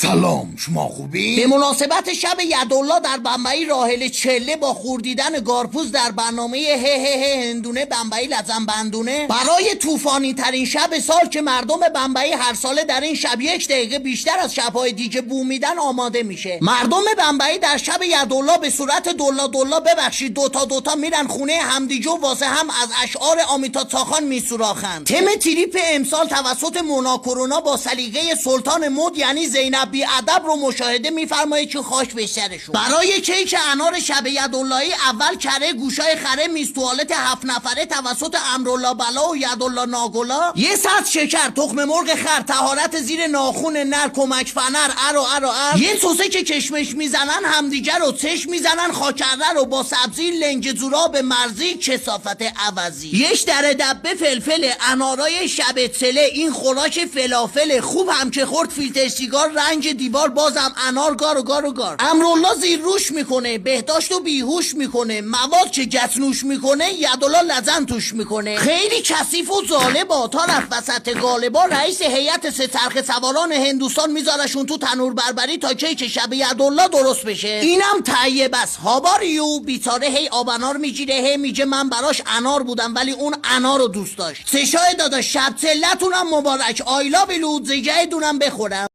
سلام، شما خوبی؟ به مناسبت شب یدالله در بمبئی راحل چله با خوردیدن گارپوز در برنامه هه هندونه بمبئی لزن بندونه برای طوفانی ترین شب سال که مردم بمبئی هر ساله در این شب 1 دقیقه بیشتر از شبهای دیگه بوم میدن آماده میشه. مردم بمبئی در شب یدالله به صورت دلا ببخشید دوتا میرن خونه همدیگه و واسه هم از اشعار آمیتا ساخان میسوراخند. تم تریپ امسال توسط مونا کرونا با سلیقه سلطان مد یعنی زینب بی ادب رو مشاهده میفرمایید که خاک به سرشون. برای کیک انار شب یداللهی اول کره گوشای خره میز توالت 7 نفره توسط امرالله بلا و یدالله ناگلا، یه سطل شکر، تخم مرغ خر، طهارت زیر ناخون نر، کمک فنر، یه سوسه که کشمش میزنن همدیگه رو چش میزنن، خاکره رو با سبزی لنگ زوراب مرزی کثافت عوضی، یش در دبه فلفل، انارای شب چله، این خوراک فلافل خوب هم که خورد فیلتر سیگار رنگ دیوار بازم انار گار. امرالله زیر روش میکنه، بهداشت و بیهوش میکنه، مواد که گسنوش میکنه یدالله لزن توش میکنه. خیلی کثیف و ظالبا تا رفت وسط غالبا رئیس هیئت 3 چرخ سواران هندوستان میذارشون تو تنور بربری تا کیک شب یدالله درست بشه. اینم تهیه بس هاباریو بیچاره هی آب انار میگیره، هی میگه من براش انار بودم ولی اون انار رو دوست داشت. سشای داداش شب چلتونم مبارک، آیلا بلود زیگه دونم بخورم.